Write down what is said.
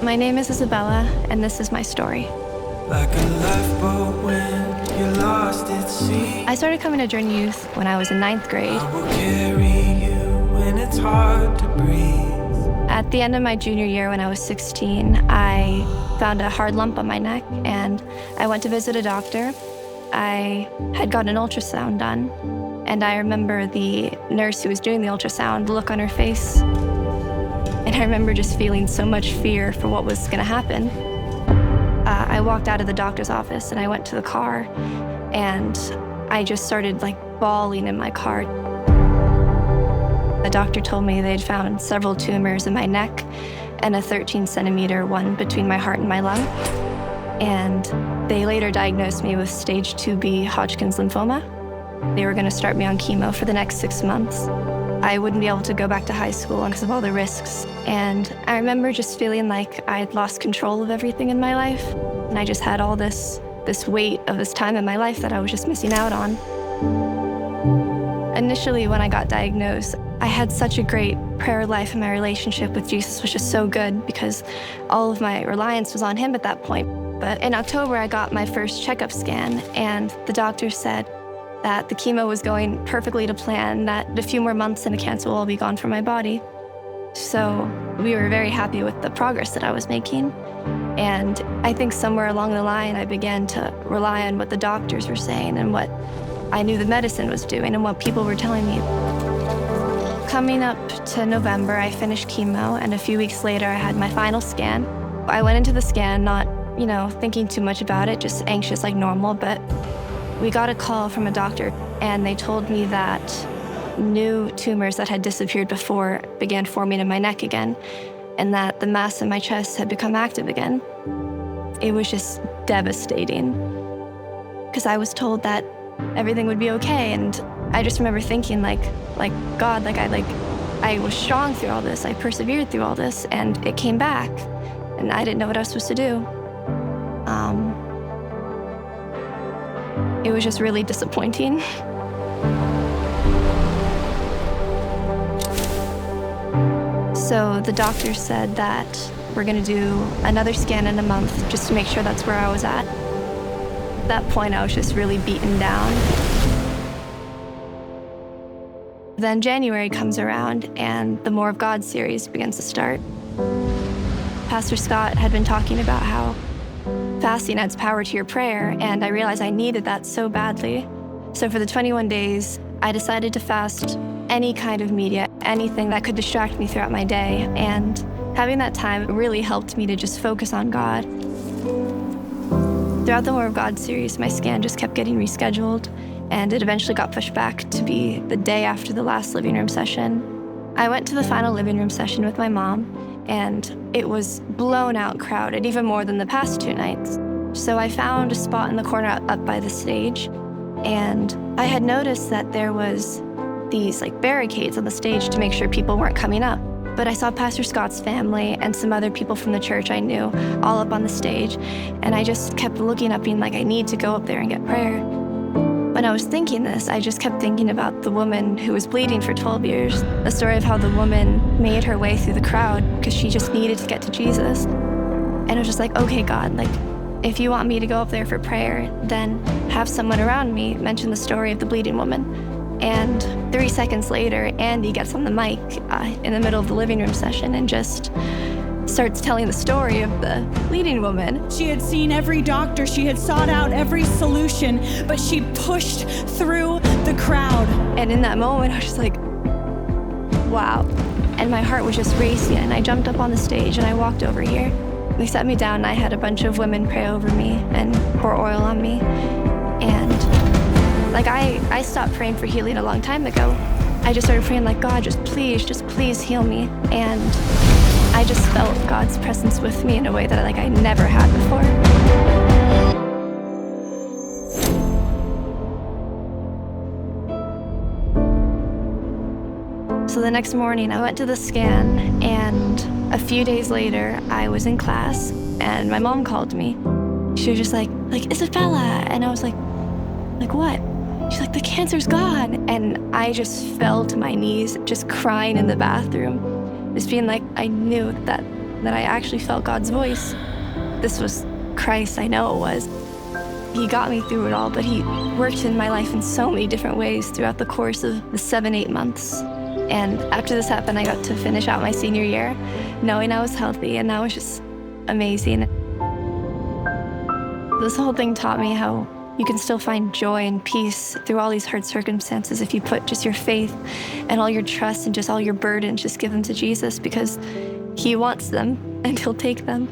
My name is Isabella, and this is my story. Like a lifeboat when you're lost at sea. I started coming to Journey Youth when I was in 9th grade. I will carry you when it's hard to breathe. At the end of my junior year, when I was 16, I found a hard lump on my neck, and I went to visit a doctor. I had gotten an ultrasound done, and I remember the nurse who was doing the ultrasound, the look on her face. And I remember just feeling so much fear for what was gonna happen. I walked out of the doctor's office and I went to the car, and I just started bawling in my car. The doctor told me they'd found several tumors in my neck and a 13-centimeter one between my heart and my lung. And they later diagnosed me with stage 2B Hodgkin's lymphoma. They were gonna start me on chemo for the next 6 months. I wouldn't be able to go back to high school because of all the risks. And I remember just feeling like I'd lost control of everything in my life. And I just had all this weight of this time in my life that I was just missing out on. Initially, when I got diagnosed, I had such a great prayer life, and my relationship with Jesus was just so good because all of my reliance was on him at that point. But in October, I got my first checkup scan, and the doctor said that the chemo was going perfectly to plan, that a few more months and the cancer will all be gone from my body. So we were very happy with the progress that I was making. And I think somewhere along the line, I began to rely on what the doctors were saying and what I knew the medicine was doing and what people were telling me. Coming up to November, I finished chemo, and a few weeks later, I had my final scan. I went into the scan not, thinking too much about it, just anxious like normal, but we got a call from a doctor, and they told me that new tumors that had disappeared before began forming in my neck again, and that the mass in my chest had become active again. It was just devastating, because I was told that everything would be okay, and I just remember thinking God, I was strong through all this, I persevered through all this, and it came back, and I didn't know what I was supposed to do. It was just really disappointing. So the doctor said that we're gonna do another scan in a month just to make sure that's where I was at. At that point, I was just really beaten down. Then January comes around, and the More of God series begins to start. Pastor Scott had been talking about how fasting adds power to your prayer, and I realized I needed that so badly. So for the 21 days, I decided to fast any kind of media, anything that could distract me throughout my day, and having that time really helped me to just focus on God. Throughout the More of God series, my scan just kept getting rescheduled, and it eventually got pushed back to be the day after the last living room session. I went to the final living room session with my mom, and it was blown out crowded, even more than the past 2 nights. So I found a spot in the corner up by the stage, and I had noticed that there was these barricades on the stage to make sure people weren't coming up. But I saw Pastor Scott's family and some other people from the church I knew all up on the stage, and I just kept looking up being I need to go up there and get prayer. When I was thinking this, I just kept thinking about the woman who was bleeding for 12 years, the story of how the woman made her way through the crowd because she just needed to get to Jesus. And it was just okay, God, if you want me to go up there for prayer, then have someone around me mention the story of the bleeding woman. And 3 seconds later, Andy gets on the mic in the middle of the living room session and just starts telling the story of the bleeding woman. She had seen every doctor, she had sought out every solution, but she pushed through the crowd. And in that moment, I was just wow. And my heart was just racing, and I jumped up on the stage and I walked over here. They set me down, and I had a bunch of women pray over me and pour oil on me. And I stopped praying for healing a long time ago. I just started praying God, just please heal me. And I just felt God's presence with me in a way that I never had before. So the next morning I went to the scan, and a few days later I was in class and my mom called me. She was just like Isabella, and I was like what? She's like, the cancer's gone. And I just fell to my knees, just crying in the bathroom, just being I knew that that I actually felt God's voice. This was Christ, I know it was. He got me through it all, but he worked in my life in so many different ways throughout the course of the 7-8 months. And after this happened, I got to finish out my senior year knowing I was healthy, and that was just amazing. This whole thing taught me how you can still find joy and peace through all these hard circumstances if you put just your faith and all your trust and just all your burdens, just give them to Jesus, because he wants them and he'll take them.